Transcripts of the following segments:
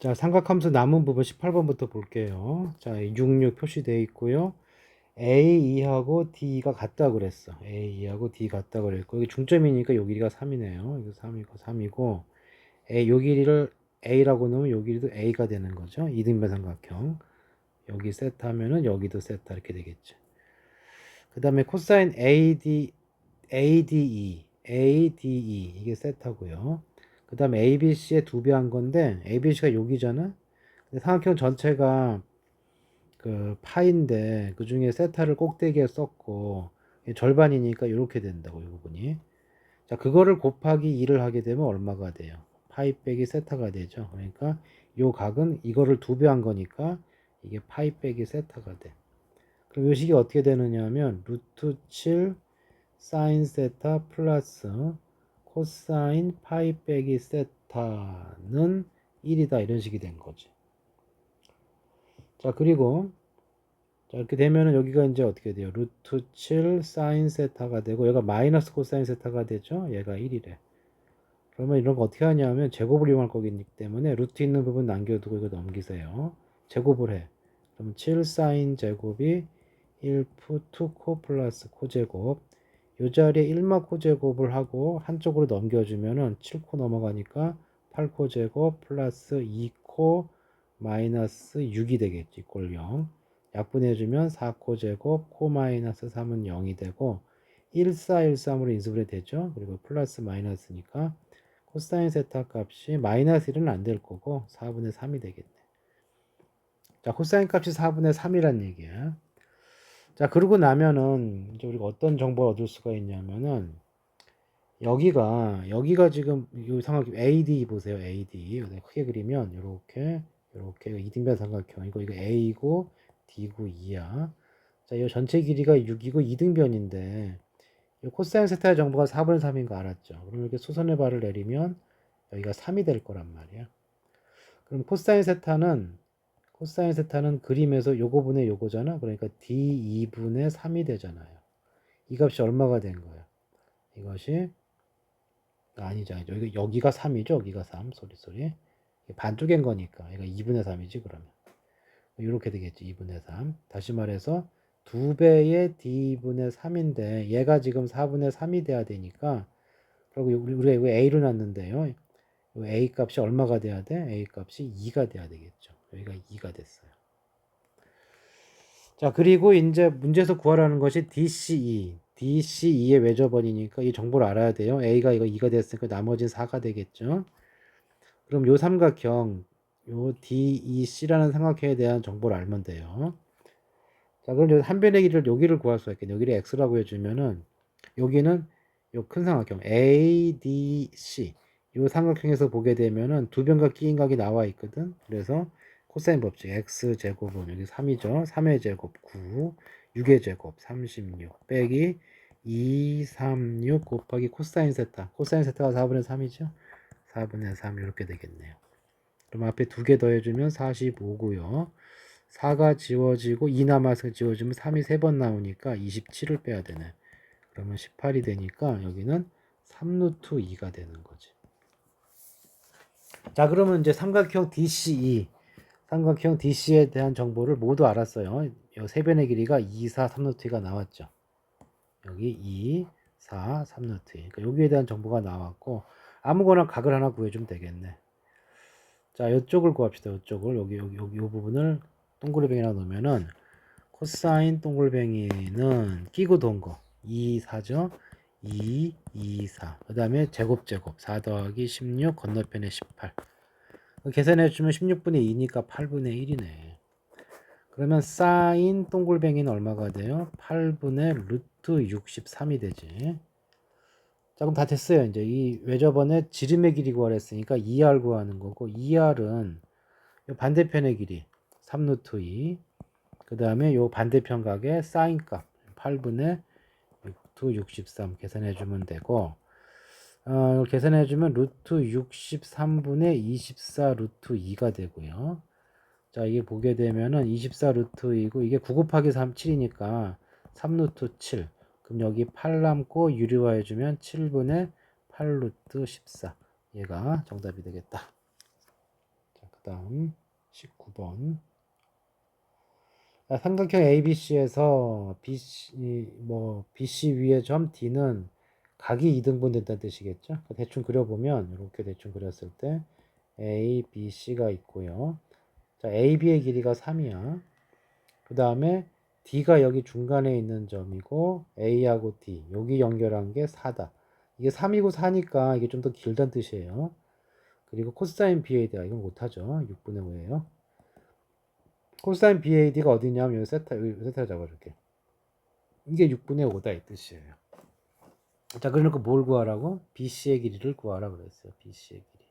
자, 삼각함수 남은 부분 18번부터 볼게요. 자, 66 표시되어 있고요. A2하고 D가 같다 그랬어. A2하고 D 같다 그랬고, 여기 중점이니까 요 길이가 3이네요. 이거 3이고, 3이고, 요 길이를 A라고 넣으면 요 길이도 A가 되는 거죠. 이등변 삼각형. 여기 세타하면은 여기도 세타 이렇게 되겠죠. 그 다음에 코사인 ADE 이게 세타고요. 그 다음에 ABC의 2배 한 건데 ABC가 여기잖아. 근데 삼각형 전체가 그 파인데 그 중에 세타를 꼭대기에 썼고 절반이니까 이렇게 된다고 이 부분이. 자, 그거를 곱하기 2를 하게 되면 얼마가 돼요? 파이 빼기 세타가 되죠. 그러니까 요 각은 이거를 2배 한 거니까 이게 파이 빼기 세타가 돼. 그럼 요 식이 어떻게 되느냐 하면 루트 7 사인 세타 플러스 코사인 파이 빼기 세타는 1이다 이런 식이 된 거지. 자, 그리고 자, 이렇게 되면은 여기가 이제 어떻게 돼요? 루트 7 사인 세타가 되고 얘가 마이너스 코사인 세타가 되죠. 얘가 1이래. 그러면 이런 거 어떻게 하냐면 제곱을 이용할 거기 때문에 루트 있는 부분 남겨두고 이거 넘기세요. 제곱을 해. 그럼 7 사인 제곱이 1푸 2코 플러스 코제곱. 요 자리에 1마 코제곱을 하고 한쪽으로 넘겨주면은 7코 넘어가니까 8코 제곱 플러스 2코 마이너스 6이 되겠지. 꼴 0. 약분해주면 4코 제곱 코 마이너스 3은 0이 되고 1413으로 인수분해 되죠. 그리고 플러스 마이너스니까 코사인 세타 값이 마이너스 1은 안 될 거고 4분의 3이 되겠네. 자, 코사인 값이 4분의 3이란 얘기야. 자, 그러고 나면은 이제 우리가 어떤 정보를 얻을 수가 있냐면은 여기가 지금 이 삼각형 AD 보세요. AD 크게 그리면 이렇게 이등변 삼각형 이거 A고 D고 E야. 자, 이 전체 길이가 6이고 이등변인데 이 코사인 세타의 정보가 4분의 3인 거 알았죠? 그럼 이렇게 수선의 발을 내리면 여기가 3이 될 거란 말이야. 그럼 코사인 세타는 그림에서 요거분의 요거잖아. 그러니까 D2분의 3이 되잖아요. 이 값이 얼마가 된 거야? 이것이 아니죠. 여기가 3이죠. 여기가 3. 소리. 반쪽인 거니까. 이거 2분의 3이지 그러면. 이렇게 되겠지. 2분의 3. 다시 말해서 2배의 D분의 3인데 얘가 지금 4분의 3이 돼야 되니까 그리고 우리가 이거 A로 놨는데요. A 값이 얼마가 돼야 돼? A 값이 2가 돼야 되겠죠. 여기가 2가 됐어요. 자, 그리고 이제 문제에서 구하라는 것이 DCE. DCE의 외접원이니까 이 정보를 알아야 돼요. A가 이거 2가 됐으니까 나머지는 4가 되겠죠. 그럼 요 삼각형, 요 DEC라는 삼각형에 대한 정보를 알면 돼요. 자, 그럼 여기 한 변의 길이를 여기를 구할 수가 있겠네요. 여기를 X라고 해주면은 여기는 요 큰 삼각형 ADC 요 삼각형에서 보게 되면은 두 변각 끼인각이 나와 있거든. 그래서 코사인 법칙 x제곱은 여기 3이죠. 3의 제곱 9, 6의 제곱 36 빼기 236 곱하기 코사인 세타. 코사인 세타가 4분의 3이죠. 4분의 3 이렇게 되겠네요. 그럼 앞에 두 개 더해주면 45고요. 4가 지워지고 2 남아서 지워지면 3이 3번 나오니까 27을 빼야 되네. 그러면 18이 되니까 여기는 3루트 2가 되는 거지. 자, 그러면 이제 삼각형 DC에 대한 정보를 모두 알았어요. 이 세 변의 길이가 2, 4, 3루트 2가 나왔죠. 여기 2, 4, 3루트 2. 그러니까 여기에 대한 정보가 나왔고 아무거나 각을 하나 구해주면 되겠네. 자, 이쪽을 구합시다. 이쪽을 여기 이 부분을 동그라미에다 놓으면은 코사인 동글뱅이는 끼고 돈 거 2, 4죠. 2, 2, 4. 그 다음에 제곱 4 더하기 16 건너편에 18. 계산해주면 16분의 2니까 8분의 1이네. 그러면 사인 동글뱅이는 얼마가 돼요? 8분의 루트 63이 되지. 자, 그럼 다 됐어요. 이제 이 외접원의 지름의 길이 구하랬으니까 2r 구하는 거고 2r은 반대편의 길이 3루트 2. 그 다음에 요 반대편 각의 사인 값 8분의 루트 63 계산해주면 되고 계산해주면 루트 63분의 24 루트 2가 되고요. 자, 이게 보게 되면은 24 루트 2고 이게 9 곱하기 3 7이니까 3 루트 7. 그럼 여기 8 남고 유리화해주면 7분의 8 루트 14. 얘가 정답이 되겠다. 다음 19번. 삼각형 ABC에서 BC 위의 점 D는 각이 2등분 된다는 뜻이겠죠. 대충 그려보면 이렇게 대충 그렸을 때 A, B, C가 있고요. 자, AB의 길이가 3이야. 그 다음에 D가 여기 중간에 있는 점이고 A하고 D 여기 연결한 게 4다. 이게 3이고 4니까 이게 좀 더 길다는 뜻이에요. 그리고 코사인 BAD가 이건 못하죠. 6분의 5예요. 코사인 BAD가 어디냐면 여기 세타 잡아줄게. 이게 6분의 5다 이 뜻이에요. 자, 그러니까 뭘 구하라고? BC의 길이를 구하라 그랬어요. BC의 길이.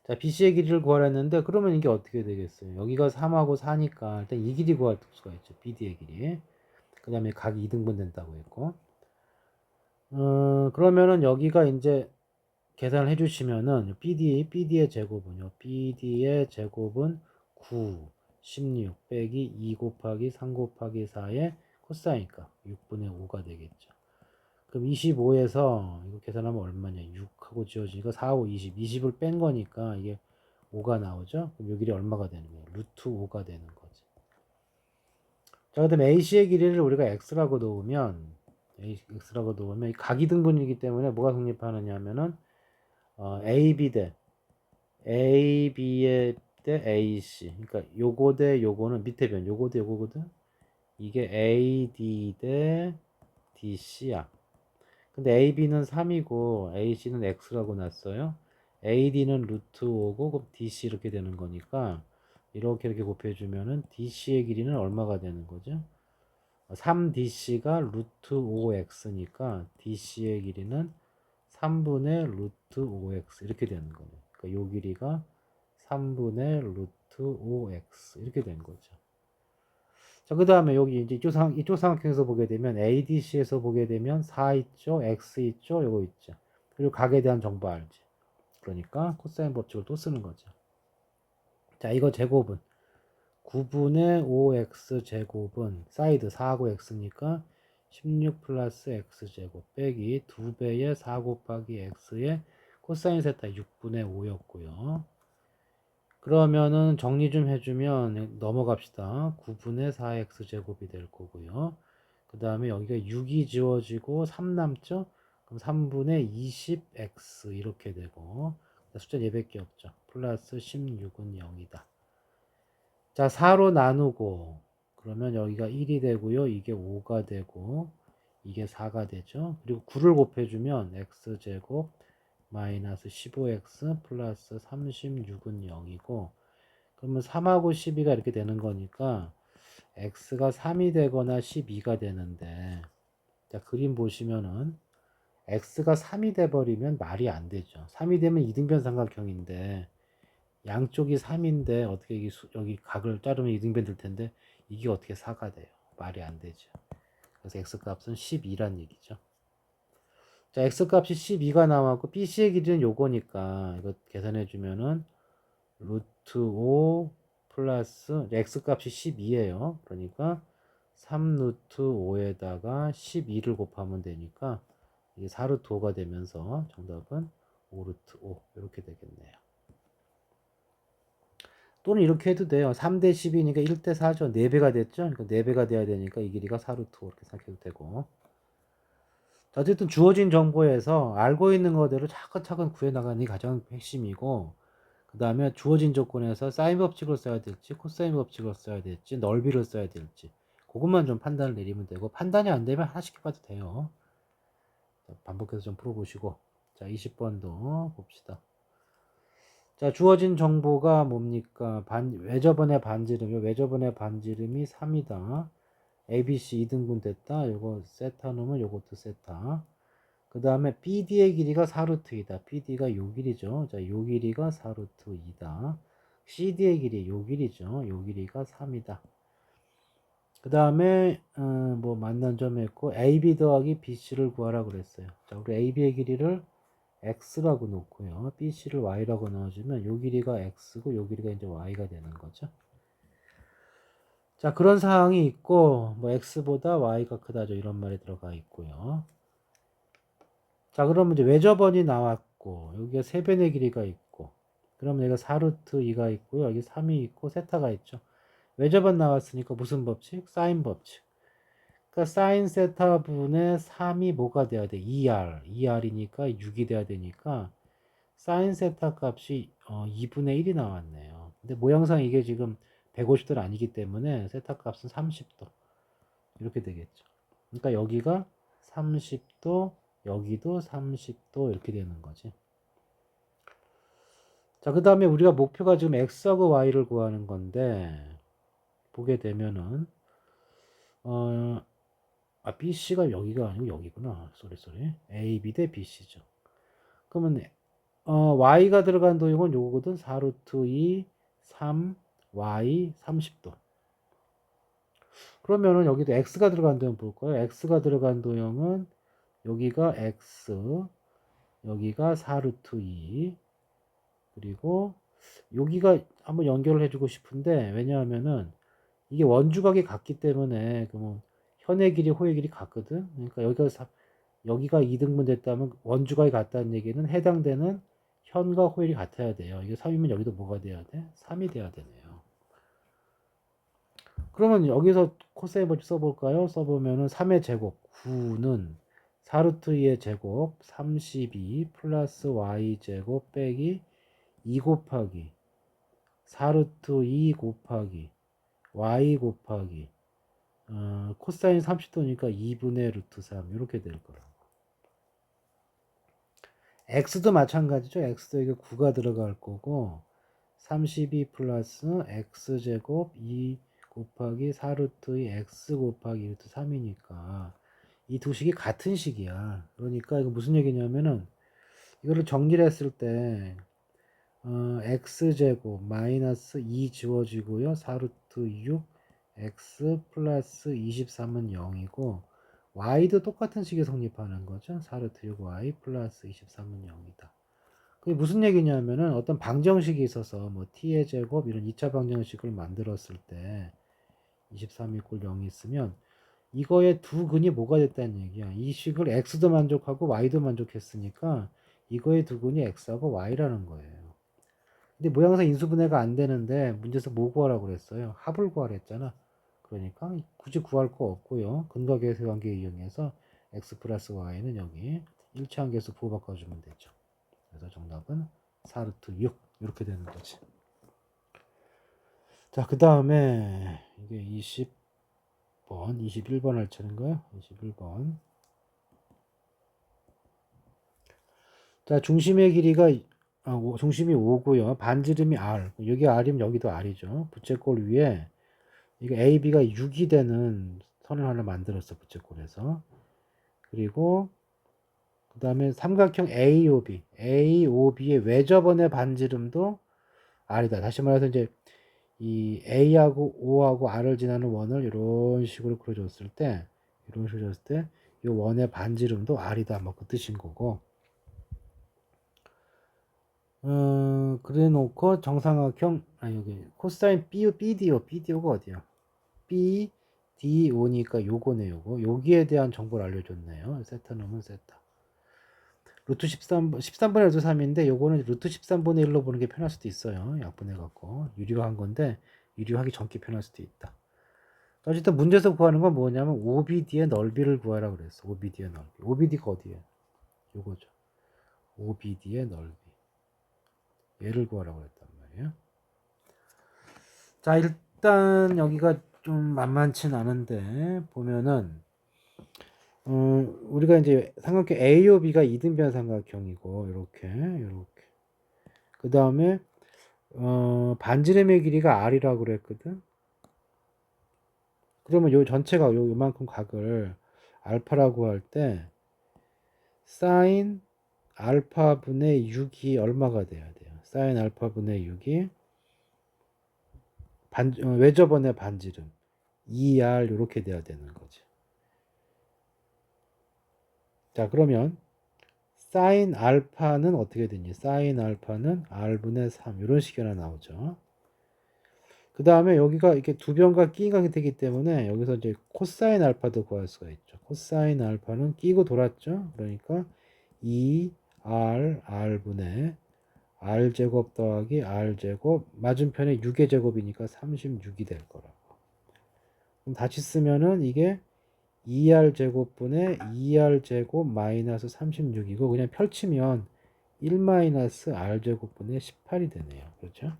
자, BC의 길이를 구하라 했는데 그러면 이게 어떻게 되겠어요? 여기가 3하고 4니까 일단 이 길이 구할 수가 있죠. BD의 길이. 그 다음에 각이 2등분 된다고 했고. 그러면은 여기가 이제 계산을 해주시면은 BD의 제곱은요. BD의 제곱은 9, 16 빼기 2 곱하기 3 곱하기 4의 코사인이니까 6분의 5가 되겠죠. 그럼 25에서 이거 계산하면 얼마냐? 6하고 지워지니까 4, 5, 20. 20을 뺀 거니까 이게 5가 나오죠. 그럼 이 길이 얼마가 되는 거예요? 루트 5가 되는 거지. 자, 그 다음에 AC의 길이를 우리가 X라고 놓으면 이 각이등분이기 때문에 뭐가 성립하느냐 하면은 AB 대 AB의 대 AC. 그러니까 요거 대 요거는 밑에 변. 요거 대 요거거든. 이게 AD 대 DC야. 근데 AB는 3이고 AC는 X라고 놨어요. AD는 루트 5고 그럼 DC 이렇게 되는 거니까 이렇게 곱해주면은 DC의 길이는 얼마가 되는 거죠? 3DC가 루트 5X니까 DC의 길이는 3분의 루트 5X 이렇게 되는 거예요. 그러니까 요 길이가 3분의 루트 5X 이렇게 된 거죠. 자, 그 다음에 여기 이제 이쪽 삼각형에서 보게 되면 ADC에서 보게 되면 4 있죠, X 있죠, 요거 있죠. 그리고 각에 대한 정보 알지. 그러니까 코사인 법칙을 또 쓰는 거죠. 자, 이거 제곱은 9분의 5x 제곱은 사이드 4하고 x니까 16 플러스 x제곱 빼기 2배의 4 곱하기 x의 코사인 세타 6분의 5였고요. 그러면은 정리 좀 해주면 넘어갑시다. 9분의 4x제곱이 될 거고요. 그 다음에 여기가 6이 지워지고 3 남죠? 그럼 3분의 20x 이렇게 되고 숫자 4밖에 없죠. 플러스 16은 0이다. 자, 4로 나누고 그러면 여기가 1이 되고요. 이게 5가 되고 이게 4가 되죠. 그리고 9를 곱해주면 x제곱 마이너스 15x 플러스 36은 0이고 그러면 3하고 12가 이렇게 되는 거니까 x가 3이 되거나 12가 되는데 자, 그림 보시면은 x가 3이 돼버리면 말이 안 되죠. 3이 되면 이등변 삼각형인데 양쪽이 3인데 어떻게 여기 각을 자르면 이등변 될 텐데 이게 어떻게 4가 돼요? 말이 안 되죠. 그래서 x값은 12란 얘기죠. 자, x값이 12가 나왔고 BC의 길이는 요거니까 이거 계산해 주면은 루트 5 플러스 x값이 12예요. 그러니까 3 루트 5에다가 12를 곱하면 되니까 이게 4 루트 5가 되면서 정답은 5 루트 5 이렇게 되겠네요. 또는 이렇게 해도 돼요. 3대 10이니까 1대 4죠. 4배가 됐죠. 그러니까 4배가 돼야 되니까 이 길이가 4 루트 5 이렇게 생각해도 되고. 자, 어쨌든 주어진 정보에서 알고 있는 거대로 차근차근 구해나가는 게 가장 핵심이고 그 다음에 주어진 조건에서 사인 법칙을 써야 될지 코사인 법칙을 써야 될지 넓이를 써야 될지 그것만 좀 판단을 내리면 되고 판단이 안 되면 하나씩 해봐도 돼요. 자, 반복해서 좀 풀어보시고 자 20번도 봅시다. 자, 주어진 정보가 뭡니까? 외접원의 반지름이요. 외접원의 반지름이 3이다. ABC 2등분 됐다. 요거 세타 놓으면 요것도 세타. 그 다음에 BD의 길이가 4루트이다. BD가 요 길이죠. 자, 요 길이가 4루트 2다. CD의 길이 요 길이죠. 요 길이가 3이다. 그 다음에 뭐 만난 점이 있고 AB 더하기 BC를 구하라 그랬어요. 자, 우리 AB의 길이를 x라고 놓고요. BC를 y라고 넣어주면 요 길이가 x고 요 길이가 이제 y가 되는 거죠. 자, 그런 사항이 있고 뭐 x보다 y가 크다죠. 이런 말이 들어가 있고요. 자, 그러면 이제 외접원이 나왔고 여기가 세변의 길이가 있고 그러면 여기가 4루트 2가 있고요. 여기 3이 있고 세타가 있죠. 외접은 나왔으니까 무슨 법칙? 사인 법칙. 그러니까 사인 세타 분의 3이 뭐가 돼야 돼? 2r. 2r이니까 6이 돼야 되니까 사인 세타 값이 2분의 1이 나왔네요. 근데 모양상 이게 지금 150도는 아니기 때문에 세타 값은 30도. 이렇게 되겠죠. 그러니까 여기가 30도, 여기도 30도 이렇게 되는 거지. 자, 그 다음에 우리가 목표가 지금 x하고 y를 구하는 건데 보게 되면은 BC가 여기가 아니고 여기구나. 쏘리. AB 대 BC죠. 그러면 y가 들어간 도형은 요거거든. 4루트 2, 3, y 30도. 그러면은 여기도 x가 들어간 도형 볼까요? x가 들어간 도형은 여기가 x, 여기가 4루트 2, 그리고 여기가 한번 연결을 해주고 싶은데 왜냐하면은 이게 원주각이 같기 때문에 그러면 현의 길이 호의 길이 같거든. 그러니까 여기가 2등분 됐다면 원주각이 같다는 얘기는 해당되는 현과 호일이 같아야 돼요. 이게 3이면 여기도 뭐가 돼야 돼? 3이 돼야 되네요. 그러면 여기서 코사인 법칙 써볼까요? 써보면은 3의 제곱 9는 4루트 2의 제곱 32 플러스 y 제곱 빼기 2 곱하기 4루트 2 곱하기 y 곱하기 코사인 30도니까 2분의 루트 3 이렇게 될 거라. x도 마찬가지죠. x도 이게 9가 들어갈 거고 32 플러스 x제곱 2 곱하기 4루트 2 x 곱하기 루트 3이니까 이 두 식이 같은 식이야. 그러니까 이거 무슨 얘기냐면은 이거를 정리를 했을 때 x제곱 마이너스 2 지워지고요. 4루트 6 x 플러스 23은 0이고 y도 똑같은 식이 성립하는 거죠. 4루트 6y 플러스 23은 0이다. 그게 무슨 얘기냐면은 어떤 방정식이 있어서 뭐 t의 제곱 이런 2차 방정식을 만들었을 때 23 이꼴 0이 있으면 이거의 두 근이 뭐가 됐다는 얘기야. 이 식을 x도 만족하고 y도 만족했으니까 이거의 두 근이 x하고 y라는 거예요. 근데 모양상 인수분해가 안 되는데 문제에서 뭐 구하라고 그랬어요? 합을 구하라 했잖아. 그러니까 굳이 구할 거 없고요. 근과 계수 관계 이용해서 x 플러스 y는 여기 1차 관계수 부호 바꿔주면 되죠. 그래서 정답은 4루트 6 이렇게 되는 거지. 자, 그 다음에 이게 20번, 21번 할 차례인가요? 21번. 자, 중심의 길이가 중심이 5고요. 반지름이 r. 여기 r이면 여기도 r이죠. 부채꼴 위에 이게 AB가 6이 되는 선을 하나 만들었어. 부채꼴에서. 그리고 그 다음에 삼각형 AOB. AOB의 외접원의 반지름도 R이다. 다시 말해서 이제 이 A하고 O하고 R을 지나는 원을 이런 식으로 그려줬을 때, 이 원의 반지름도 R이다. 뭐 그 뜻인 거고. 그래 놓고 정삼각형, 여기 코사인 BDO가 어디야? BDO니까 요거네, 요거. 여기에 대한 정보를 알려줬네요. 세타 놈은 세타. 루트 13분의 루트 3인데 요거는 루트 13분의 1로 보는 게 편할 수도 있어요. 약분해 갖고 유리화한 건데 유리화하기 전게 편할 수도 있다. 어쨌든 문제에서 구하는 건 뭐냐면 OBD의 넓이를 구하라 그랬어. OBD의 넓이. OBD가 어디에? 요거죠. OBD의 넓이. 얘를 구하라고 그랬단 말이에요. 자, 일단 여기가 좀 만만치 않은데 보면은 우리가 이제 삼각형 AOB가 이등변 삼각형이고 이렇게 그 다음에 반지름의 길이가 r이라고 그랬거든. 그러면 요 전체가 요만큼 각을 알파라고 할 때 사인 알파 분의 6이 얼마가 돼야 돼요? 사인 알파 분의 6이 외접원의 반지름 2r 이렇게 돼야 되는 거지. 자, 그러면 사인 알파는 어떻게 되니? 사인 알파는 r분의 3 이런 식이 하나 나오죠. 그 다음에 여기가 이렇게 두 변과 끼가 되기 때문에 여기서 이제 코사인 알파도 구할 수가 있죠. 코사인 알파는 끼고 돌았죠. 그러니까 2r r분의 r제곱 더하기 r제곱 맞은편에 6의 제곱이니까 36이 될 거라고. 그럼 다시 쓰면은 이게 2r제곱분의 2r제곱 마이너스 36이고 그냥 펼치면 1 마이너스 r제곱분의 18이 되네요. 그렇죠?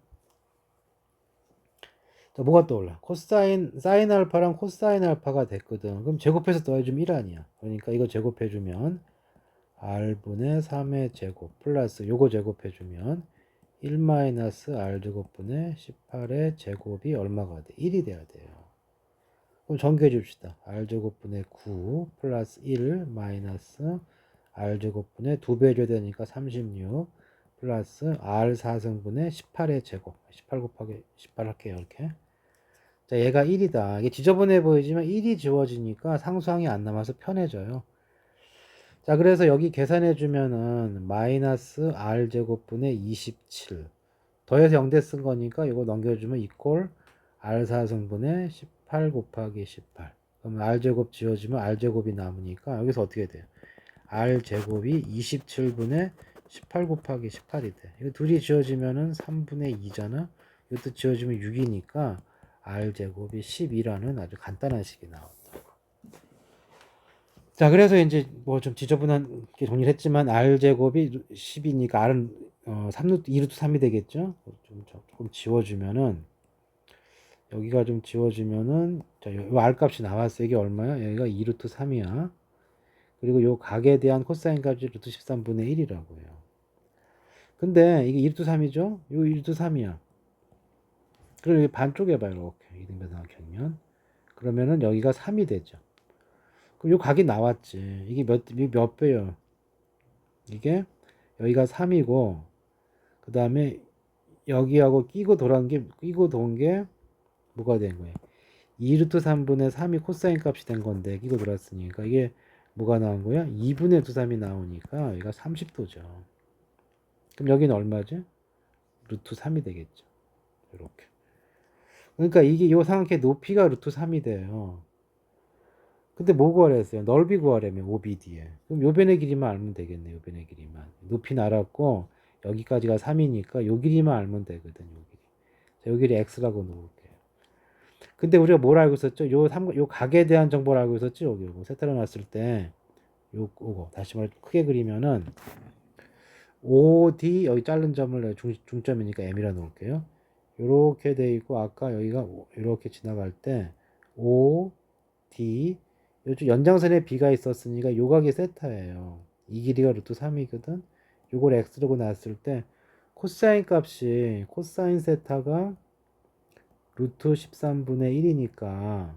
자, 뭐가 떠올라? 사인 알파랑 코사인 알파가 됐거든. 그럼 제곱해서 더해주면 1 아니야. 그러니까 이거 제곱해주면 r분의 3의 제곱 플러스 요거 제곱해주면 1 마이너스 r제곱분의 18의 제곱이 얼마가 돼? 1이 돼야 돼요. 그럼 전개해 줍시다. r제곱분의 9 플러스 1 마이너스 r제곱분의 2배 해줘야 되니까 36 플러스 r4승분의 18의 제곱 18 곱하기 18 할게요. 이렇게. 자, 얘가 1이다. 이게 지저분해 보이지만 1이 지워지니까 상수항이 안 남아서 편해져요. 자, 그래서 여기 계산해 주면은 마이너스 r제곱분의 27 더해서 0대 쓴 거니까 이거 넘겨주면 이꼴 r4승분의 18 곱하기 18. 그러면 r제곱 지워지면 r제곱이 남으니까 여기서 어떻게 돼요? r제곱이 27분의 18 곱하기 18이 돼. 이거 둘이 지워지면은 3분의 2잖아. 이것도 지워지면 6이니까 r제곱이 12라는 아주 간단한 식이 나온다. 자, 그래서 이제 뭐 좀 지저분하게 정리를 했지만 r제곱이 10이니까 r은 2루트 3이 되겠죠? 조금 지워주면은 여기가 좀 지워지면은 자, 요 r 값이 나왔어. 이게 얼마야? 여기가 2루트 3이야. 그리고 요 각에 대한 코사인 값이 루트 13분의 1이라고요. 근데 이게 2루트 3이죠? 요 2루트 3이야. 그리고 반쪽에 봐요. 이렇게 이등변삼각형이면 그러면은 여기가 3이 되죠. 그럼 요 각이 나왔지. 이게 몇 배요? 이게 여기가 3이고 그 다음에 여기하고 끼고 돈 게 뭐가 된 거예요? 2루트 3분의 3이 코사인 값이 된 건데 끼고 돌았으니까 이게 뭐가 나온 거야? 2분의 2, 3이 나오니까 여기가 30도죠. 그럼 여기는 얼마죠? 루트 3이 되겠죠. 이렇게. 그러니까 이게 요 삼각형의 높이가 루트 3이 돼요. 근데 뭐 구하랬어요? 넓이 구하려면 OBD에. 그럼 요 변의 길이만 알면 되겠네. 요 변의 길이만. 높이는 알았고 여기까지가 3이니까 요 길이만 알면 되거든. 요 길이. 자, 요 길이 x라고 놓을게요. 근데 우리가 뭘 알고 있었죠? 요 각에 대한 정보를 알고 있었죠? 요거 세타로 놨을 때 요거 다시 말해 크게 그리면은 OD 여기 자른 점을 중점이니까 M이라 놓을게요. 요렇게 돼 있고 아까 여기가 이렇게 지나갈 때 OD 요쪽 연장선에 B가 있었으니까 요각이 세타예요. 이 길이가 루트 3이거든. 요걸 X라고 놨을 때 코사인 값이 코사인 세타가 루트 13분의 1이니까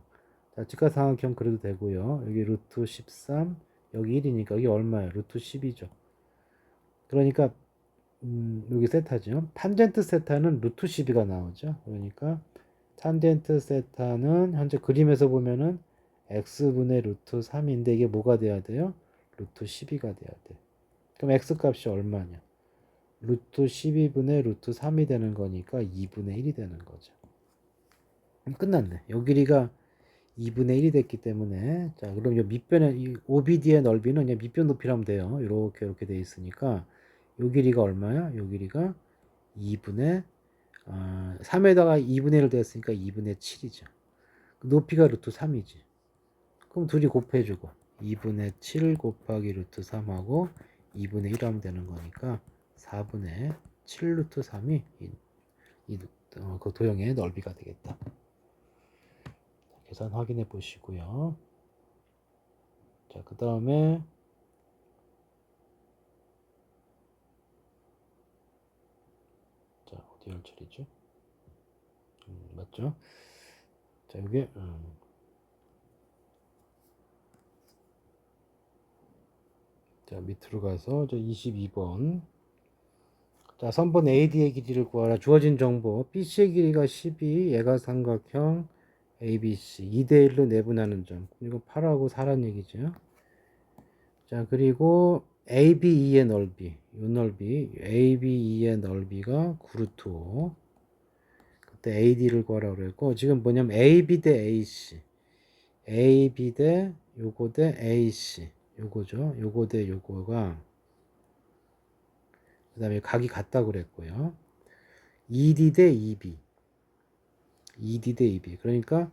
자, 직각삼각형 그래도 되고요. 여기 루트 13 여기 1이니까 여기 얼마예요? 루트 10이죠. 그러니까 여기 세타죠. 탄젠트 세타는 루트 12가 나오죠. 그러니까 탄젠트 세타는 현재 그림에서 보면은 x분의 루트 3인데 이게 뭐가 돼야 돼요? 루트 12가 돼야 돼. 그럼 x 값이 얼마냐? 루트 12분의 루트 3이 되는 거니까 2분의 1이 되는 거죠. 끝났네. 요 길이가 2분의 1이 됐기 때문에 자 그럼 이 밑변의 이 OBD의 넓이는 그냥 밑변 높이라면 돼요. 이렇게 돼 있으니까 요 길이가 얼마야? 요 길이가 2분의 3에다가 2분의 1을 더했으니까 2분의 7이죠. 높이가 루트 3이지. 그럼 둘이 곱해주고 2분의 7 곱하기 루트 3하고 2분의 1 하면 되는 거니까 4분의 7 루트 3이 그 도형의 넓이가 되겠다. 계산 확인해 보시고요. 자, 그 다음에 자, 어디 할 처리죠? 맞죠? 자, 이게 자, 밑으로 가서 저 22번. 자, 선분 AD의 길이를 구하라. 주어진 정보. BC의 길이가 12, 얘가 삼각형 ABC 2대1로 내분하는 점. 이거 8하고 4란 얘기죠. 자, 그리고 ABE의 넓이. 이 넓이. ABE의 넓이가 9루트 5. 그때 AD를 구하라고 그랬고, 지금 뭐냐면 AB 대 AC. AB 대 요거 대 AC. 요거죠. 요거 대 요거가 그 다음에 각이 같다고 그랬고요. ED 대 EB. ED 대 EB. 그러니까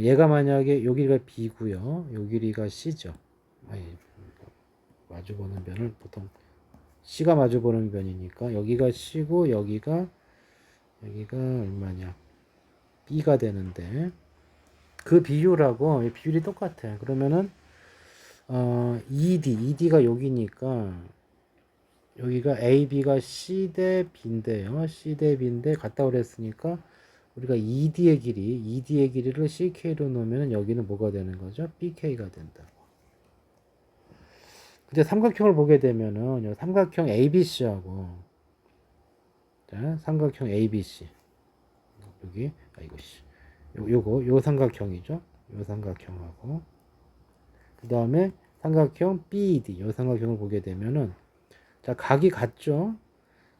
얘가 만약에 요 길이가 B고요. 요 길이가 C죠. 아니, 마주보는 변을 보통 C가 마주보는 변이니까 여기가 C고 여기가 얼마냐? B가 되는데 그 비율하고 비율이 똑같아. 그러면은 ED가 여기니까 여기가 AB가 C 대 B인데요. C 대 B인데 같다고 그랬으니까 우리가 ED의 길이를 CK로 놓으면 여기는 뭐가 되는 거죠? BK가 된다. 근데 삼각형을 보게 되면은 삼각형 ABC하고 삼각형 ABC 여기 이것이 요 삼각형이죠. 요 삼각형하고 그 다음에 삼각형 BED 요 삼각형을 보게 되면은 자 각이 같죠.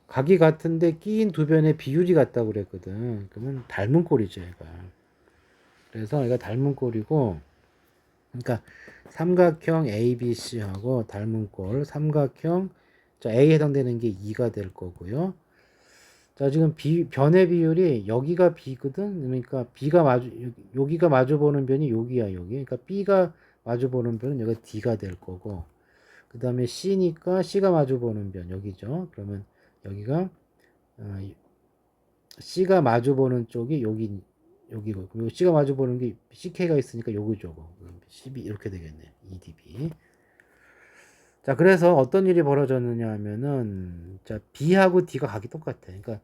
각이 같은데 끼인 두 변의 비율이 같다고 그랬거든. 그러면 닮은 꼴이죠, 얘가. 그래서 얘가 닮은 꼴이고, 그러니까 삼각형 ABC하고 닮은 꼴, 삼각형 자 A에 해당되는 게 2가 될 거고요. 자 지금 변의 비율이 여기가 B거든. 그러니까 여기가 마주 보는 변이 여기야 여기. 그러니까 B가 마주 보는 변은 여기가 D가 될 거고, 그 다음에 C니까 C가 마주 보는 변 여기죠. 그러면 여기가 C가 마주 보는 쪽이 여기고, 그리고 C가 마주 보는 게 CK가 있으니까 여기죠. 12 이렇게 되겠네. EDB. 자, 그래서 어떤 일이 벌어졌느냐 하면은, 자, B하고 D가 각이 똑같아. 그러니까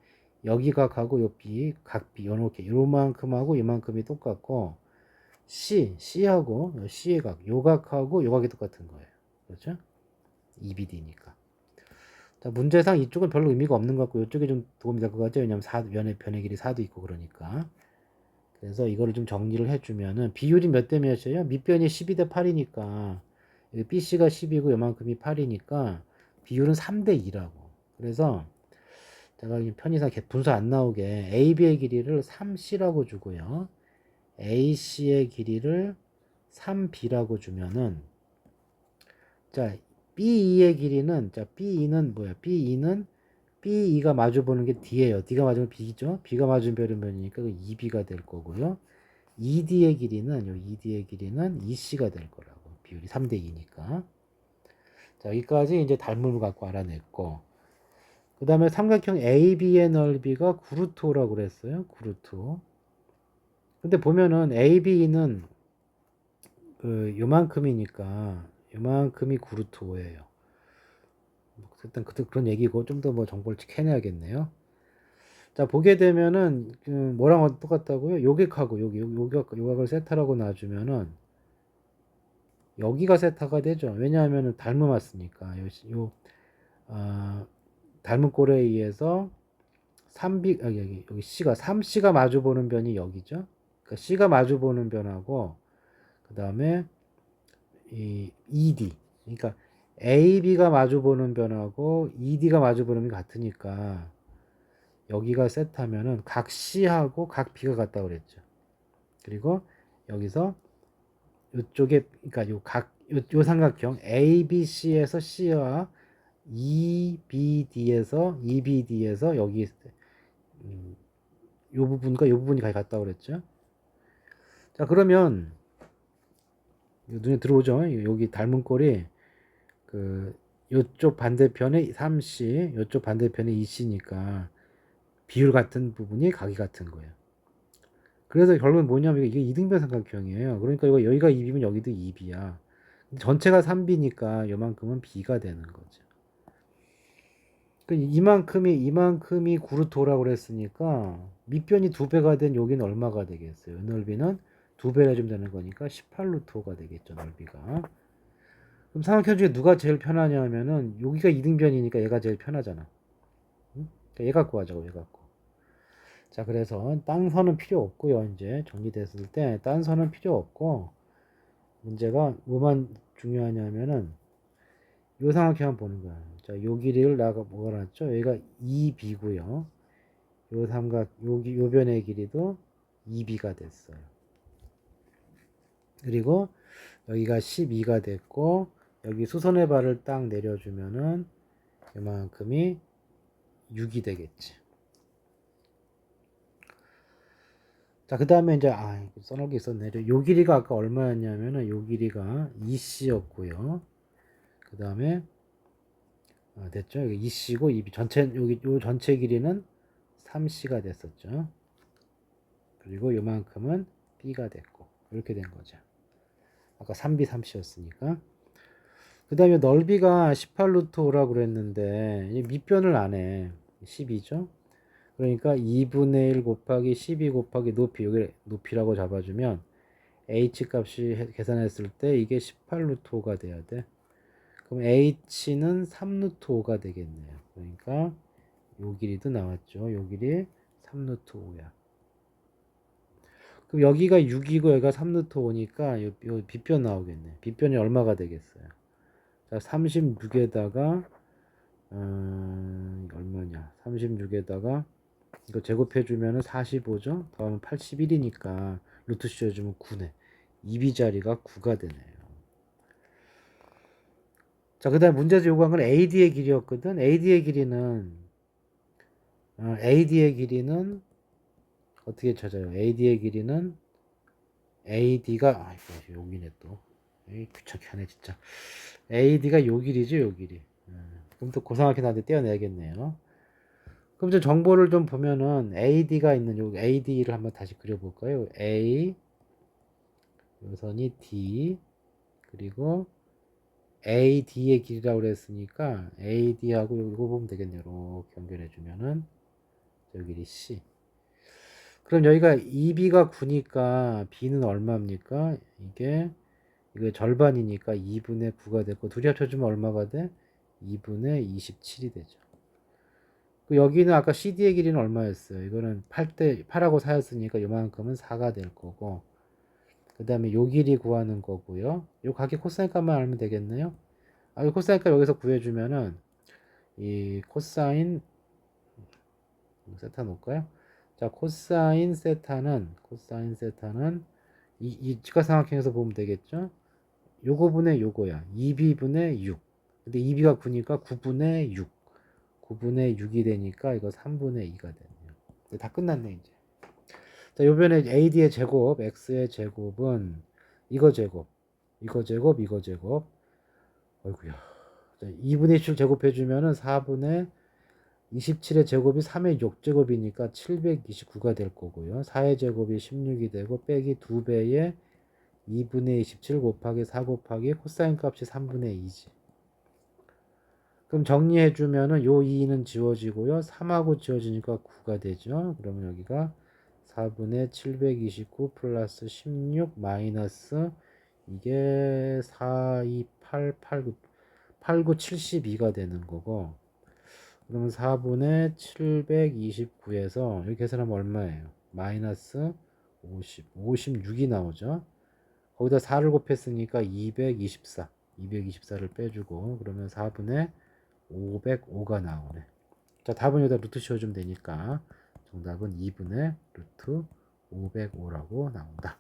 여기가 가고 요 B, 각 B, 요렇게 요만큼하고 요만큼이 똑같고, C하고 C의 각, 요 각하고 요 각이 똑같은 거예요. 그렇죠? EBD니까. 자, 문제상 이쪽은 별로 의미가 없는 것 같고 이쪽이 좀 도움이 될 것 같죠. 왜냐면 변의 길이 4도 있고 그러니까. 그래서 이거를 좀 정리를 해주면은 비율이 몇 대 몇이에요? 밑변이 12대 8이니까 BC가 10이고 요만큼이 8이니까 비율은 3대 2라고. 그래서 제가 편의상 분수 안 나오게 AB의 길이를 3C라고 주고요. AC의 길이를 3B라고 주면은 자 B2의 길이는 자 B2는 뭐야? B2는 B2가 마주 보는 게 D예요. D가 맞으면 B죠. B가 맞으면 별은변이니까 2B가 될 거고요. ED의 길이는 EC가 될 거라고. 비율이 3대 2니까. 자, 여기까지 이제 닮음을 갖고 알아냈고. 그 다음에 삼각형 AB의 넓이가 구루트라고 그랬어요. 구루트. 근데 보면은 AB는 요만큼이니까 요만큼이 구루트 5예요. 일단 그런 얘기고 좀 더 뭐 정보를 캐내야겠네요. 자 보게 되면은 뭐랑 똑같다고요? 요객하고 요각을 세타라고 놔주면은 여기가 세타가 되죠. 왜냐하면은 닮음 왔으니까 닮은 꼴에 의해서 3B 여기 C가 3C가 마주 보는 변이 여기죠. 그러니까 C가 마주 보는 변하고 그 다음에 이 ED 그러니까 AB가 마주 보는 변하고 ED가 마주 보는 변이 같으니까 여기가 세타면은 각 C하고 각 B가 같다고 그랬죠. 그리고 여기서 이쪽에 그러니까 요 삼각형 ABC에서 C와 EBD에서 여기 요 부분과 요 부분이 같다고 그랬죠. 자 그러면 눈에 들어오죠. 여기 닮은 꼴이 요쪽 반대편에 3C, 요쪽 반대편에 2C니까 비율 같은 부분이 각이 같은 거예요. 그래서 결국은 뭐냐면 이게 이등변 삼각형이에요. 그러니까 여기가 2B면 여기도 2B야. 전체가 3B니까 요만큼은 B가 되는 거죠. 이만큼이 구루토라고 그랬으니까 밑변이 2배가 된 여기는 얼마가 되겠어요? 넓이는 2배를 해주면 되는 거니까 18루토가 되겠죠, 넓이가. 그럼 삼각형 중에 누가 제일 편하냐 하면은 여기가 이등변이니까 얘가 제일 편하잖아. 응? 그러니까 얘 갖고 하자고, 얘 갖고. 자, 그래서 딴선은 필요 없고요. 이제 정리됐을 때 딴선은 필요 없고 문제가 뭐만 중요하냐면은 요 삼각형만 보는 거야. 자, 요 길이를 나가 뭐가 났죠? 여기가 2B고요. 요 변의 길이도 2B가 됐어요. 그리고 여기가 12가 됐고 여기 수선의 발을 딱 내려주면은 요만큼이 6이 되겠지. 자, 그 다음에 이제, 써놓은 게 있었네. 요 길이가 아까 얼마였냐면은, 요 길이가 2c였고요. 그 다음에, 됐죠? 여기 2c고, 요 전체 길이는 3c가 됐었죠. 그리고 요만큼은 b가 됐고, 이렇게 된 거죠. 아까 3b, 3c였으니까. 그 다음에 넓이가 18루트 5라고 그랬는데, 밑변을 안 해. 12죠? 그러니까 2분의 1 곱하기 12 곱하기 높이, 여기 높이라고 잡아주면 h 값이 계산했을 때 이게 18루트 5가 돼야 돼. 그럼 h는 3루트 5가 되겠네요. 그러니까 요 길이도 나왔죠. 요 길이 3루트 5야. 그럼 여기가 6이고 여기가 3루트 5니까 요 빗변 나오겠네. 빗변이 얼마가 되겠어요? 자, 36에다가 얼마냐? 36에다가 이거 제곱해 주면은 45죠. 더하면 81이니까 루트 씌워주면 9네. 2b자리가 9가 되네요. 자, 그 다음 문제에서 요구한 건 AD의 길이였거든. AD의 길이는 어떻게 찾아요? AD의 길이는 AD가 여기네 또. 에이, 귀찮게 하네 진짜. AD가 요 길이죠, 요 길이. 그럼 또 고상하게 나한테 떼어내야겠네요. 그럼 좀 정보를 좀 보면은 AD가 있는 요 AD를 한번 다시 그려볼까요? A 요선이 D 그리고 AD의 길이라고 그랬으니까 AD하고 이거 보면 되겠네요. 이렇게 연결해주면은 저 길이 C. 그럼 여기가 2B가 9니까 B는 얼마입니까? 이게 절반이니까 2분의 9가 됐고 둘이 합쳐주면 얼마가 돼? 2분의 27이 되죠. 여기는 아까 CD의 길이는 얼마였어요? 이거는 8하고 4였으니까 요만큼은 4가 될 거고 그 다음에 요 길이 구하는 거고요. 요 각의 코사인 값만 알면 되겠네요. 이 코사인 값 여기서 구해주면은 이 코사인 세타 놓을까요? 자, 코사인 세타는 이 직각삼각형에서 보면 되겠죠? 요거분의 요거야. 2b분의 6. 근데 2b가 9니까 9분의 6. 9분의 6이 되니까 이거 3분의 2가 되네요. 다 끝났네 이제. 자, 요번에 AD의 제곱, X의 제곱은 이거 제곱, 이거 제곱, 이거 제곱. 어이구야. 자, 2분의 7 제곱해주면은 4분의 27의 제곱이 3의 6제곱이니까 729가 될 거고요. 4의 제곱이 16이 되고 빼기 2배의 2분의 27 곱하기 4 곱하기 코사인 값이 3분의 2지. 그럼 정리해주면은 요 2는 지워지고요. 3하고 지워지니까 9가 되죠. 그러면 여기가 4분의 729 플러스 16 마이너스 이게 4, 2, 8, 8, 9, 8, 9, 72가 되는 거고 그러면 4분의 729에서 여기 계산하면 얼마예요? 마이너스 56이 나오죠. 거기다 4를 곱했으니까 224를 빼주고 그러면 4분의 505가 나오네. 자, 답은 여기다 루트 씌워주면 되니까 정답은 2분의 루트 505라고 나온다.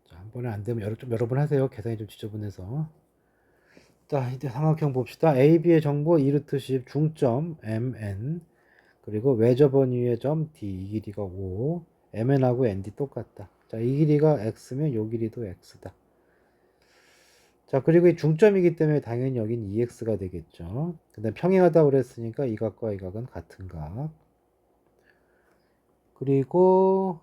자, 한 번에 안 되면 좀 여러 번 하세요. 계산이 좀 지저분해서. 자, 이제 삼각형 봅시다. AB의 정보 2루트 10 중점 MN 그리고 외접원 위의 점 D 이 길이가 5 MN하고 ND 똑같다. 자, 이 길이가 X면 이 길이도 X다. 자, 그리고 이 중점이기 때문에 당연히 여긴 EX가 되겠죠. 근데 평행하다고 그랬으니까 이 각과 이 각은 같은 각. 그리고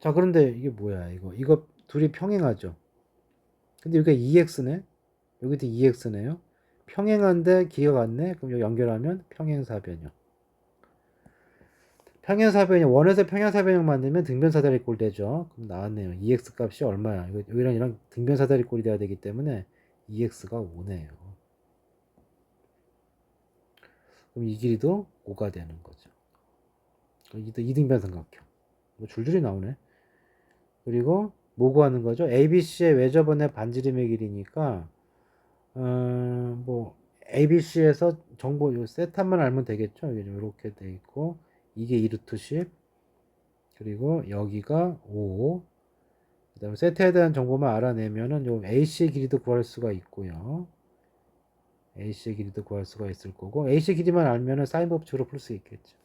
자, 그런데 이게 뭐야 이거 둘이 평행하죠. 근데 여기가 EX네. 여기도 EX네요. 평행한데 기가 같네. 그럼 여기 연결하면 평행사변형. 평행사변형 원에서 평행사변형 만들면 등변사다리꼴 되죠. 그럼 나왔네요. EX 값이 얼마야? 여기랑 등변사다리꼴이 돼야 되기 때문에 EX가 5네요. 그럼 이 길이도 5가 되는 거죠. 이등변 삼각형. 뭐 줄줄이 나오네. 그리고 뭐 구하는 거죠? ABC의 외접원의 반지름의 길이니까 뭐 ABC에서 정보 요 세타만 알면 되겠죠. 이렇게 돼 있고 이게 2루트 10 그리고 여기가 5 그 다음에 세타에 대한 정보만 알아내면은 요 AC의 길이도 구할 수가 있고요. AC의 길이도 구할 수가 있을 거고, AC의 길이만 알면은 사인 법칙으로 풀 수 있겠죠.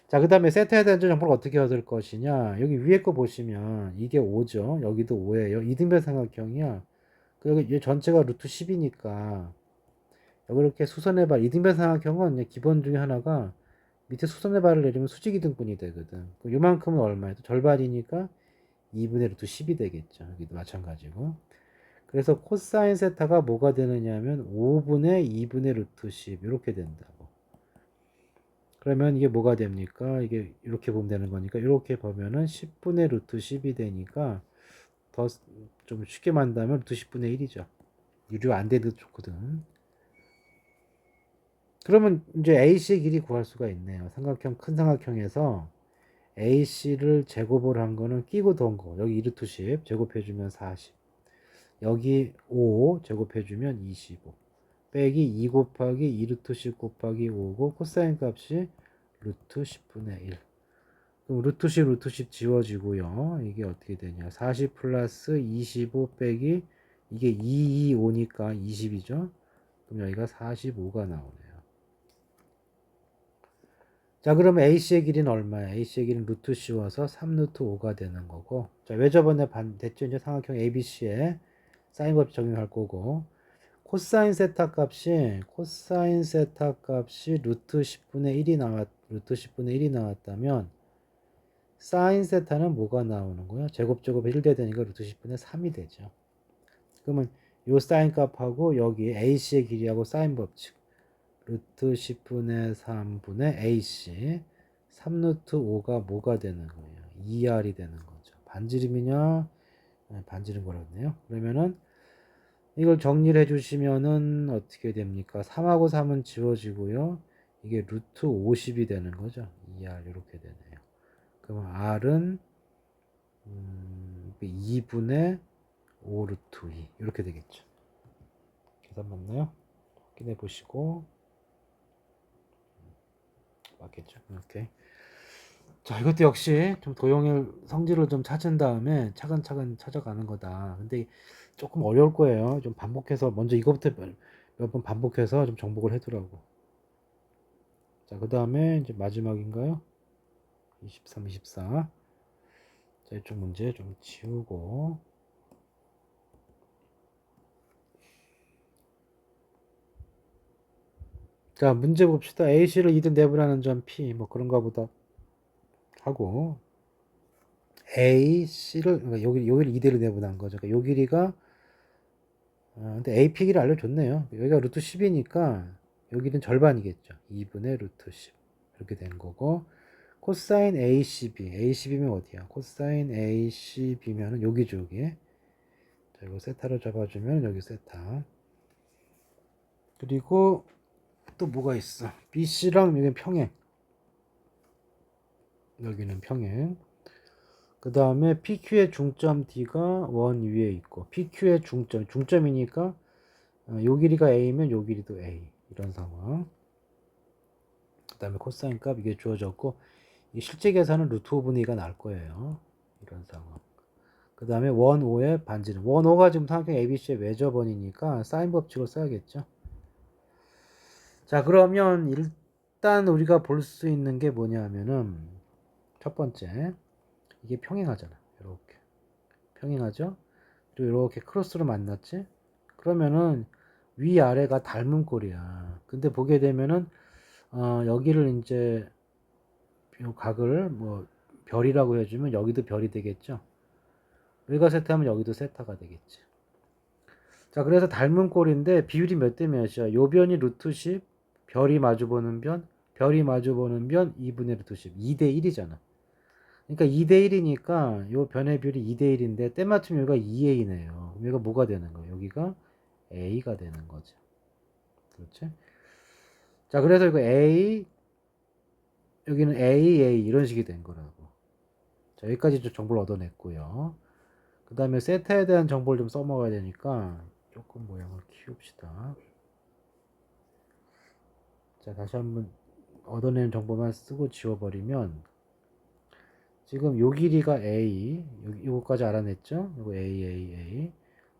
자, 그 다음에 세타에 대한 정보를 어떻게 얻을 것이냐. 여기 위에 거 보시면 이게 5죠. 여기도 5예요. 이등변 삼각형이야. 여기 전체가 루트 10이니까 여기 이렇게 수선의 발, 이등변 삼각형은 기본 중에 하나가 밑에 수선의 발을 내리면 수직이등분이 되거든. 요만큼은 얼마예요? 절반이니까 2분의 루트 10이 되겠죠. 여기도 마찬가지고. 그래서 코사인 세타가 뭐가 되느냐 하면 5분의 2분의 루트 10 이렇게 된다고. 그러면 이게 뭐가 됩니까? 이게 이렇게 보면 되는 거니까 이렇게 보면은 10분의 루트 10이 되니까 더 좀 쉽게 만든다면 루트 10분의 1이죠. 유료 안 돼도 좋거든. 그러면 이제 AC의 길이 구할 수가 있네요. 삼각형 큰 삼각형에서 AC를 제곱을 한 거는 끼고 돈 거. 여기 2루트 10 제곱해주면 40. 여기 5 제곱해주면 25. 빼기 2 곱하기 2루트 10 곱하기 5고 코사인 값이 루트 10분의 1. 그럼 루트 10 루트 10 지워지고요. 이게 어떻게 되냐. 40 플러스 25 빼기 이게 2, 2, 5니까 20이죠. 그럼 여기가 45가 나오네요. 자, 그러면 AC의 길이는 얼마야? AC의 길이는 루트 씌워서 3루트 5가 되는 거고. 자, 왜 저번에 됐죠? 이제 삼각형 ABC에 사인 법칙 적용할 거고. 코사인 세타 값이 루트 10분의 1이 나왔다면 사인 세타는 뭐가 나오는 거야? 제곱 1 돼야 되니까 루트 10분의 3이 되죠. 그러면 요 사인 값하고 여기 AC의 길이하고 사인 법칙 루트 10분의 3분의 AC 3루트 5가 뭐가 되는 거예요? 2R이 되는 거죠. 반지름이냐? 반지름 걸었네요. 그러면은 이걸 정리를 해주시면은 어떻게 됩니까? 3하고 3은 지워지고요. 이게 루트 50이 되는 거죠. 2R 이렇게 되네요. 그러면 R은 2분의 5 루트 2 이렇게 되겠죠. 계산 맞나요? 확인해 보시고 맞겠죠. 오케이. 자, 이것도 역시 좀 도형의 성질을 좀 찾은 다음에 차근차근 찾아가는 거다. 근데 조금 어려울 거예요. 좀 반복해서 먼저 이거부터 몇 번 반복해서 좀 정복을 해두라고. 자, 그 다음에 이제 마지막인가요? 23, 24. 자, 이쪽 문제 좀 지우고. 자, 문제 봅시다. AC를 2등 내분하는 점 P, 뭐 그런가 보다 하고, AC를, 그러니까 여기를 2대로 내분한 거죠. 그러니까 요 길이가, 근데 AP 길이 알려줬네요. 여기가 루트 10이니까, 여기는 절반이겠죠. 2분의 루트 10. 이렇게 되는 거고, 코사인 ACB면 어디야? 코사인 ACB면은 여기죠, 여기. 자, 이거 세타로 잡아주면 여기 세타. 그리고 또 뭐가 있어? BC랑 여기 평행. 여기는 평행. 그 다음에 PQ의 중점 D가 원 위에 있고, PQ의 중점이니까 요 길이가 A면 요 길이도 A. 이런 상황. 그 다음에 코사인 값 이게 주어졌고, 이 실제 계산은 루트 5분의 2가 날 거예요. 이런 상황. 그 다음에 원 5의 반지름. 원 5가 지금 삼각형 ABC의 외접원이니까 사인 법칙을 써야겠죠. 자, 그러면 일단 우리가 볼 수 있는 게 뭐냐면은 첫 번째 이게 평행하잖아. 이렇게 평행하죠. 그리고 이렇게 크로스로 만났지. 그러면은 위아래가 닮은 꼴이야. 근데 보게 되면은 여기를 이제 요 각을 뭐 별이라고 해주면 여기도 별이 되겠죠. 여기가 세타면 여기도 세타가 되겠지. 자, 그래서 닮은 꼴인데 비율이 몇 대 몇이야? 요 변이 루트 10, 별이 마주보는 변, 별이 마주보는 변 2분의 루트 10. 2대 1이잖아. 그러니까 2대 1이니까 요 변의 비율이 2대 1인데 때마침 여기가 2A네요. 그럼 여기가 뭐가 되는 거예요? 여기가 A가 되는 거죠. 그렇지? 자, 그래서 이거 A, 여기는 A 이런 식이 된 거라고. 자, 여기까지 좀 정보를 얻어냈고요. 그 다음에 세타에 대한 정보를 좀 써먹어야 되니까 조금 모양을 키웁시다. 자, 다시 한번 얻어낸 정보만 쓰고 지워버리면 지금 요 길이가 A, 요거까지 알아냈죠? 요거 A.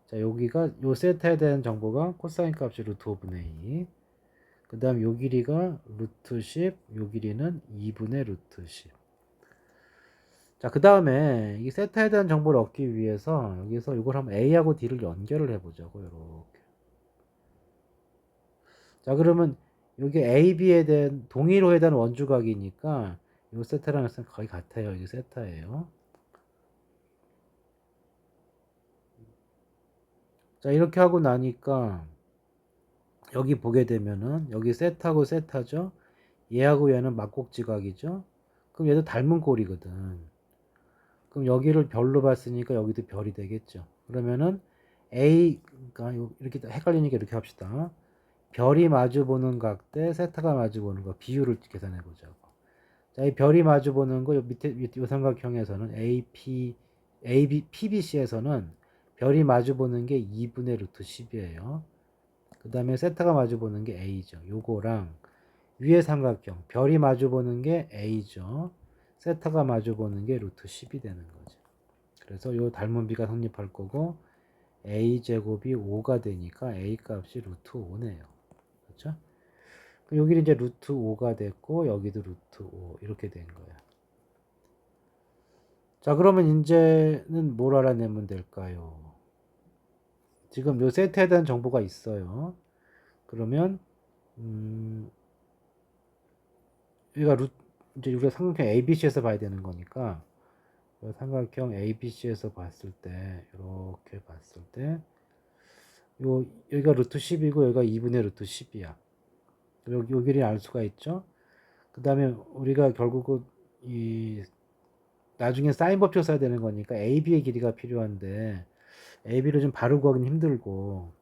자, 여기가 요 세타에 대한 정보가 코사인 값이 루트 5분의 2. 그 다음 요 길이가 루트 10, 요 길이는 2분의 루트 10. 자, 그 다음에 이 세타에 대한 정보를 얻기 위해서 여기서 이걸 한번 A하고 D를 연결을 해보자고, 요렇게. 자, 그러면 여기 A, B에 대한 동일호에 대한 원주각이니까 요 세타랑 요 세타 거의 같아요. 이게 세타예요. 자, 이렇게 하고 나니까 여기 보게 되면은 여기 세타고 세타죠. 얘하고 얘는 막곡지각이죠. 그럼 얘도 닮은 꼴이거든. 그럼 여기를 별로 봤으니까 여기도 별이 되겠죠. 그러면은 A, 그러니까 이렇게 헷갈리니까 이렇게 합시다. 별이 마주보는 각 대 세타가 마주보는 각 비율을 계산해 보자고. 자, 이 별이 마주보는 거 밑에 요 삼각형에서는 PBC에서는 별이 마주보는 게 2분의 루트 10이에요. 그 다음에 세타가 마주보는 게 A죠. 요거랑 위에 삼각형 별이 마주보는 게 A죠. 세타가 마주보는 게 루트 10이 되는 거죠. 그래서 요 닮은 비가 성립할 거고 A제곱이 5가 되니까 A 값이 루트 5네요. 그렇죠? 여기는 이제 루트 5가 됐고 여기도 루트 5 이렇게 된 거야. 자, 그러면 이제는 뭘 알아내면 될까요? 지금 요 세트에 대한 정보가 있어요. 그러면 여기가 이제 우리가 삼각형 ABC에서 봐야 되는 거니까 삼각형 ABC에서 봤을 때 이렇게 봤을 때 여기가 루트 10이고 여기가 2분의 루트 10이야. 여기를 알 수가 있죠. 그 다음에 우리가 결국은 이 나중에 사인 법칙을 써야 되는 거니까 AB의 길이가 필요한데 AB를 좀 바로 구하기는 힘들고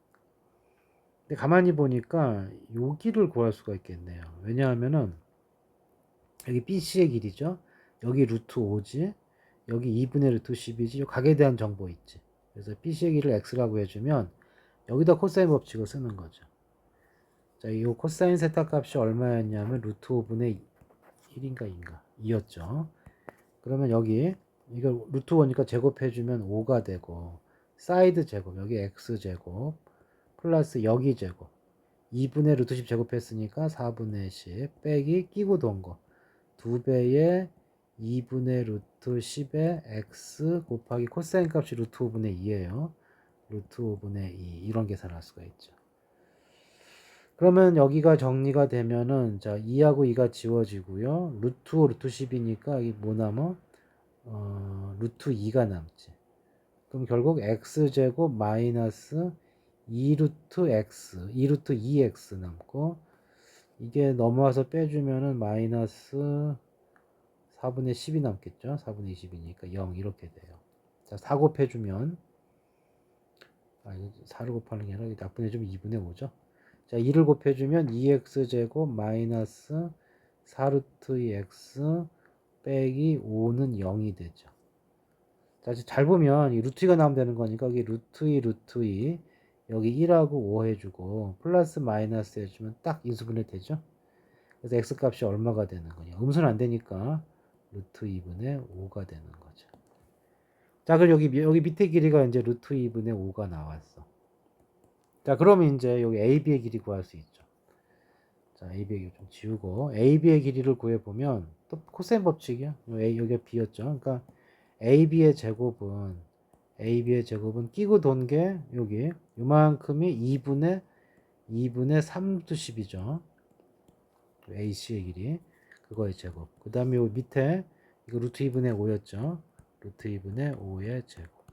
근데 가만히 보니까 여기를 구할 수가 있겠네요. 왜냐하면은 여기 BC의 길이죠. 여기 루트 5지. 여기 2분의 루트 10이지. 요 각에 대한 정보 있지. 그래서 BC의 길이를 X라고 해주면 여기다 코사인 법칙을 쓰는 거죠. 자, 이 코사인 세타 값이 얼마였냐면 루트 5분의 1인가 2인가 2였죠. 그러면 여기 이거 루트 5니까 제곱해주면 5가 되고 사이드 제곱 여기 X 제곱 플러스 여기 제곱 2분의 루트 10 제곱했으니까 4분의 10 빼기 끼고 돈 거 2배의 2분의 루트 10의 x 곱하기 코사인 값이 루트 5분의 2예요. 루트 5분의 2 이런 계산을 할 수가 있죠. 그러면 여기가 정리가 되면은 자 2하고 2가 지워지고요. 루트 5 루트 10이니까 이 뭐 남아? 루트 2가 남지. 그럼 결국 x제곱 마이너스 2루트 x 2루트 2x 남고 이게 넘어와서 빼주면은 마이너스 4분의 10이 남겠죠. 4분의 20이니까 0 이렇게 돼요. 자, 4 곱해주면 4를 곱하는 게 아니라 나쁜해주면 2분의 5죠. 자, 2를 곱해주면 2x제곱 마이너스 4루트 2x 빼기 5는 0이 되죠. 자, 잘 보면 이 루트 2가 나오면 되는 거니까 여기 루트 2 루트 2 여기 1하고 5 해주고 플러스 마이너스 해주면 딱 인수분해 되죠. 그래서 x 값이 얼마가 되는 거냐. 음수는 안 되니까 루트 2분의 5가 되는 거죠. 자, 그럼 여기 밑에 길이가 이제 루트 2분의 5가 나왔어. 자, 그러면 이제 여기 AB의 길이 구할 수 있죠. 자, AB의 길이 좀 지우고 AB의 길이를 구해보면 또 코사인 법칙이야. 여기가 B였죠. 그러니까 AB의 제곱은 끼고 돈 게 여기 요만큼이 2분의 3루트 10이죠. AC의 길이 그거의 제곱. 그 다음에 여기 밑에 이거 루트 2분의 5였죠. 루트 2분의 5의 제곱.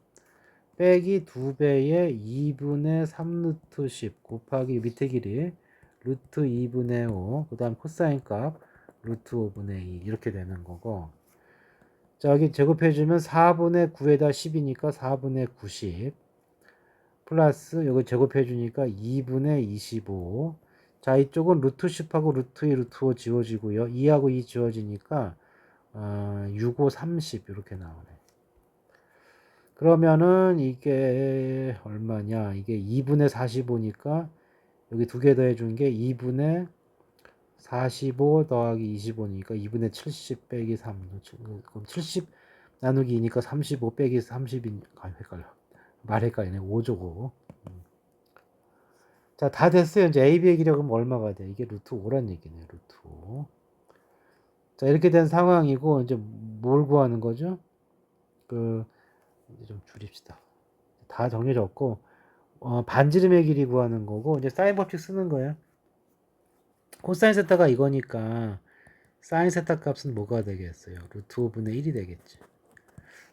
빼기 2배의 2분의 3루트 10 곱하기 밑에 길이 루트 2분의 5 그 다음 코사인 값 루트 5분의 2 이렇게 되는 거고 자 여기 제곱해주면 4분의 9에다 10이니까 4분의 90 플러스 여기 제곱해주니까 2분의 25 자 이쪽은 루트 10하고 루트 2 루트 5 지워지고요 2하고 2 지워지니까 6, 5, 30 이렇게 나오네 그러면은 이게 얼마냐? 이게 2분의 45니까 여기 두 개 더해 준 게 2분의 45 더하기 25니까 2분의 70 빼기 3. 그럼 70 나누기 2니까 35 빼기 30인, 헷갈려. 말 헷갈리네. 5죠, 5. 자, 다 됐어요. 이제 AB의 기력은 얼마가 돼? 이게 루트 5란 얘기네, 루트 5. 자, 이렇게 된 상황이고, 이제 뭘 구하는 거죠? 이제 좀 줄입시다. 다 정리해졌고, 반지름의 길이 구하는 거고, 이제 사인 법칙 쓰는 거예요. 코사인 세타가 이거니까, 사인 세타 값은 뭐가 되겠어요? 루트 5분의 1이 되겠지.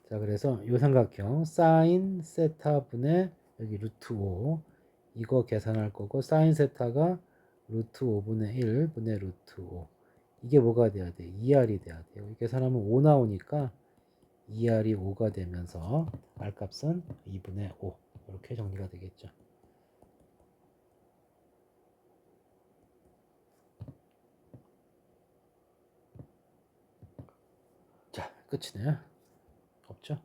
자, 그래서 요 삼각형, 사인 세타분의 여기 루트 5, 이거 계산할 거고, 사인 세타가 루트 5분의 1분의 루트 5. 이게 뭐가 돼야 돼? 2R이 돼야 돼요. 계산하면 5 나오니까 2R이 5가 되면서 R 값은 2분의 5. 이렇게 정리가 되겠죠. 자, 끝이네. 없죠?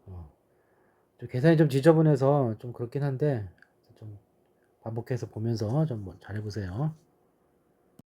좀 계산이 좀 지저분해서 좀 그렇긴 한데 좀 반복해서 보면서 좀 잘해보세요.